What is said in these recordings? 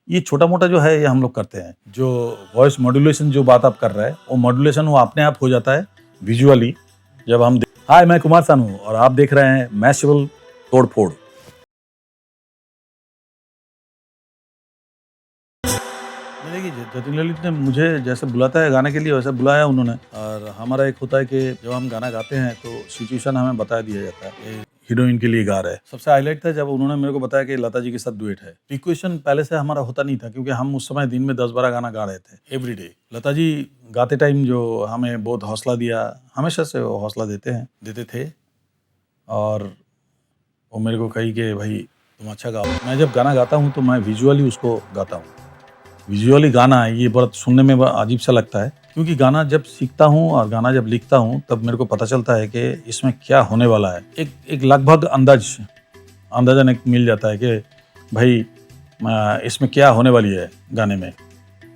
ये छोटा-मोटा जो है ये हम लोग करते हैं। जो वॉइस मॉड्यूलेशन जो बात आप कर रहे हैं, वो मॉड्यूलेशन वो अपने आप हो जाता है विजुअली जब हम हाय मैं कुमार सानू और आप देख रहे हैं मैशेबल तोड़-फोड़। देखिए जतिन ललित ने मुझे जैसे बुलाता है गाने के लिए वैसे बुलाया उन्होंने और हमारा एक होता है कि जब हम गाना गाते हैं तो सिचुएशन हमें बता दिया जाता है कि हीरोइन के लिए गा रहे हैं। सबसे हाईलाइट था जब उन्होंने मेरे को बताया कि लता जी के साथ डुएट है। इक्वेशन पहले से हमारा होता नहीं था क्योंकि हम उस समय दिन में 10-12 गाना गा रहे थे एवरीडे। लता जी गाते टाइम जो हमें बहुत हौसला दिया, हमेशा से वो हौसला देते थे और वो मेरे को कही कि भाई तुम अच्छा गाओ। मैं जब गाना गाता हूँ तो मैं विजुअली उसको गाता हूँ। विजुअली गाना है ये बहुत सुनने में बड़ा अजीब सा लगता है क्योंकि गाना जब सीखता हूँ और गाना जब लिखता हूँ तब मेरे को पता चलता है कि इसमें क्या होने वाला है। एक लगभग अंदाजा एक मिल जाता है कि भाई इसमें क्या होने वाली है गाने में,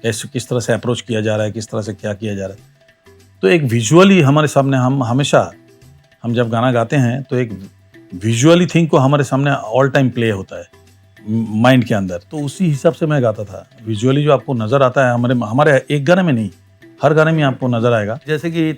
कैसे किस तरह से अप्रोच किया जा रहा है, किस तरह से क्या किया जा रहा है। तो एक विजुअली हमारे सामने हम जब गाना गाते हैं तो एक विजुअली थिंग को हमारे सामने ऑल टाइम प्ले होता है माइंड के अंदर। तो उसी हिसाब से मैं गाता था। विजुअली जो आपको नज़र आता है हमारे एक गाने में नहीं, हर गाने में आपको नज़र आएगा। जैसे कि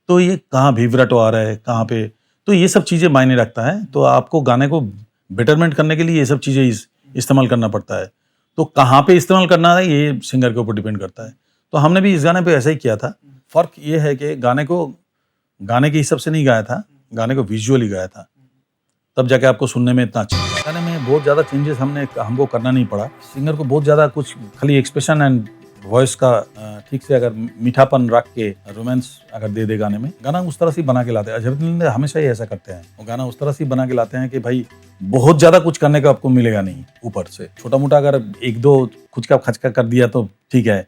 तो ये कहाँ विब्रेटो आ रहा है, कहाँ पे, तो ये सब चीज़ें मायने रखता है। तो आपको गाने को बेटरमेंट करने के लिए ये सब चीज़ें इस्तेमाल करना पड़ता है। तो कहाँ पे इस्तेमाल करना है ये सिंगर के ऊपर डिपेंड करता है। तो हमने भी इस गाने पे ऐसा ही किया था। फ़र्क ये है कि गाने को गाने के हिसाब से नहीं गाया था, गाने को विजुअली गाया था। तब जाके आपको सुनने में इतना अच्छा लगा। गाने में बहुत ज़्यादा चेंजेस हमको करना नहीं पड़ा। सिंगर को बहुत ज़्यादा कुछ खाली एक्सप्रेशन एंड वॉइस का ठीक से अगर मीठापन रख के रोमांस अगर दे दे गाने में, गाना उस तरह से ही बना के लाते हैं। अजय अतुल हमेशा ही ऐसा करते हैं। वो गाना उस तरह से ही बना के लाते हैं कि भाई बहुत ज़्यादा कुछ करने का आपको मिलेगा नहीं ऊपर से। छोटा-मोटा अगर 1-2 खुच का खचका कर दिया तो ठीक है।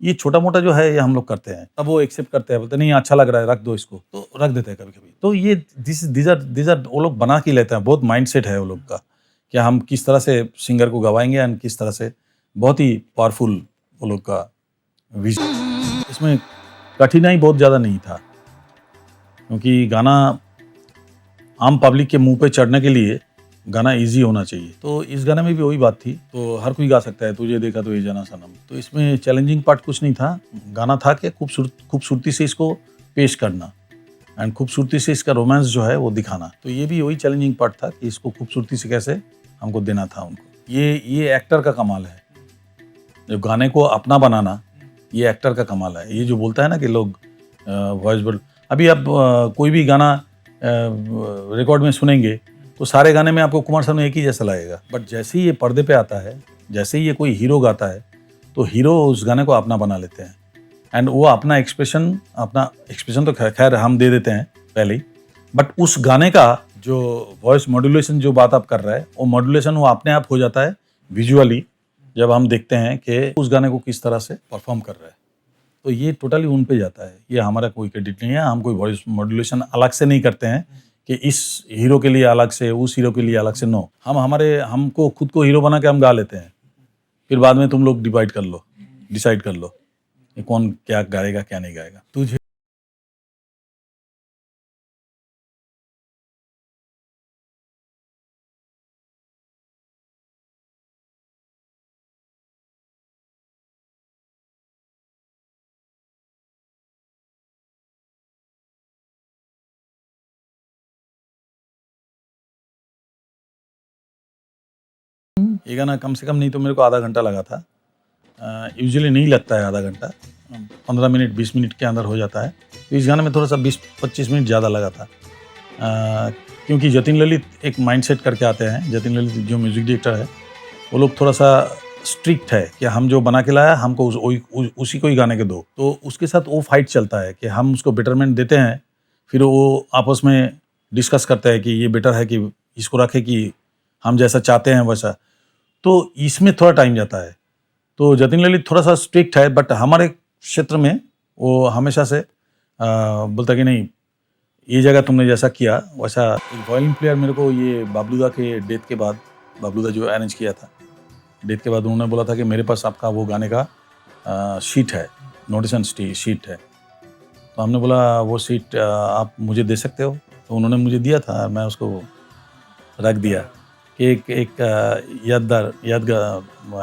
ये छोटा-मोटा जो है ये हम लोग करते हैं। तब वो एक्सेप्ट करते हैं, बोलते हैं नहीं अच्छा लग रहा है रख दो इसको, तो रख देते हैं कभी-कभी। तो ये दीज़ आर वो लोग बना के लेते हैं, बहुत माइंडसेट है वो लोग का, कि हम किस तरह से सिंगर को गवाएँगे एंड किस तरह से बहुत ही पावरफुल वो लोग का विज़न। इसमें कठिनाई बहुत ज़्यादा नहीं था, क्योंकि गाना आम पब्लिक के मुँह पे चढ़ने के लिए गाना ईज़ी होना चाहिए। तो इस गाने में भी वही बात थी, तो हर कोई गा सकता है, तुझे देखा तो ये जाना सनम। तो इसमें चैलेंजिंग पार्ट कुछ नहीं था, गाना था कि खूबसूरती से इसको पेश करना एंड खूबसूरती से इसका रोमांस जो है वो दिखाना। तो ये भी वही चैलेंजिंग पार्ट था कि इसको खूबसूरती से कैसे हमको देना था उनको। ये एक्टर का कमाल है, जो गाने को अपना बनाना, ये एक्टर का कमाल है। ये जो बोलता है ना कि लोग वॉइस बोल अभी आप कोई भी गाना रिकॉर्ड में सुनेंगे तो सारे गाने में आपको कुमार सानू एक ही जैसा लगेगा, बट जैसे ही ये पर्दे पे आता है, जैसे ही ये कोई हीरो गाता है, तो हीरो उस गाने को अपना बना लेते हैं एंड वो अपना एक्सप्रेशन तो खैर हम दे देते हैं पहले ही, बट उस गाने का जो वॉइस मॉड्यूलेशन जो बात आप कर रहे हैं, वो मॉड्यूलेशन वो अपने आप हो जाता है विजुअली जब हम देखते हैं कि उस गाने को किस तरह से परफॉर्म कर रहा है। तो ये टोटली उन पे जाता है, ये हमारा कोई क्रेडिट नहीं है। हम कोई वॉइस मॉड्यूलेशन अलग से नहीं करते हैं कि इस हीरो के लिए अलग से, उस हीरो के लिए अलग से, नो। हमको खुद को हीरो बना के हम गा लेते हैं, फिर बाद में तुम लोग डिसाइड कर लो कि कौन क्या गाएगा क्या नहीं गाएगा। तुझे ये गाना कम से कम नहीं तो मेरे को आधा घंटा लगा था। यूजुअली नहीं लगता है आधा घंटा, 15 मिनट 20 मिनट के अंदर हो जाता है। तो इस गाने में थोड़ा सा 20-25 मिनट ज़्यादा लगा था, क्योंकि जतिन ललित एक माइंडसेट करके आते हैं। जतिन ललित जो म्यूज़िक डायरेक्टर है, वो लोग थोड़ा सा स्ट्रिक्ट है कि हम जो बना के लाया हमको उसी को ही गाने के दो। तो उसके साथ वो फाइट चलता है कि हम उसको बेटरमेंट देते हैं, फिर वो आपस में डिस्कस करते हैं कि ये बेटर है कि इसको रखें कि हम जैसा चाहते हैं वैसा, तो इसमें थोड़ा टाइम जाता है। तो जतिन ललित थोड़ा सा स्ट्रिक्ट है, बट हमारे क्षेत्र में वो हमेशा से बोलता कि नहीं, ये जगह तुमने जैसा किया वैसा। एक वायलिन प्लेयर मेरे को ये बाबलूदा के डेथ के बाद, बाबलूदा जो अरेंज किया था, डेथ के बाद उन्होंने बोला था कि मेरे पास आपका वो गाने का शीट है, नोटेशन शीट है। तो हमने बोला वो शीट आप मुझे दे सकते हो? तो उन्होंने मुझे दिया था, मैं उसको रख दिया कि एक यादगार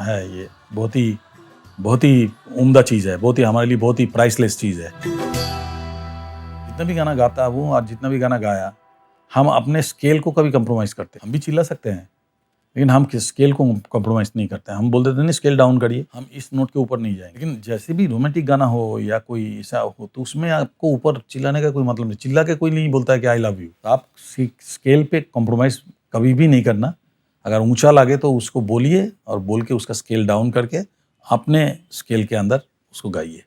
है, ये बहुत ही उम्दा चीज़ है, बहुत ही हमारे लिए बहुत ही प्राइसलेस चीज़ है। जितना भी गाना गाता हूँ और जितना भी गाना गाया, हम अपने स्केल को कभी कंप्रोमाइज़ करते हैं। हम भी चिल्ला सकते हैं, लेकिन हम स्केल को कंप्रोमाइज़ नहीं करते हैं। हम बोल देते हैं नहीं, स्केल डाउन करिए, हम इस नोट के ऊपर नहीं जाएंगे। लेकिन जैसे भी रोमांटिक गाना हो या कोई ऐसा हो, तो उसमें आपको ऊपर चिल्लाने का कोई मतलब नहीं। चिल्ला के कोई नहीं बोलता है कि आई लव यू। तो आप स्केल पे कंप्रोमाइज़ कभी भी नहीं करना। अगर ऊंचा लगे तो उसको बोलिए, और बोल के उसका स्केल डाउन करके अपने स्केल के अंदर उसको गाइए।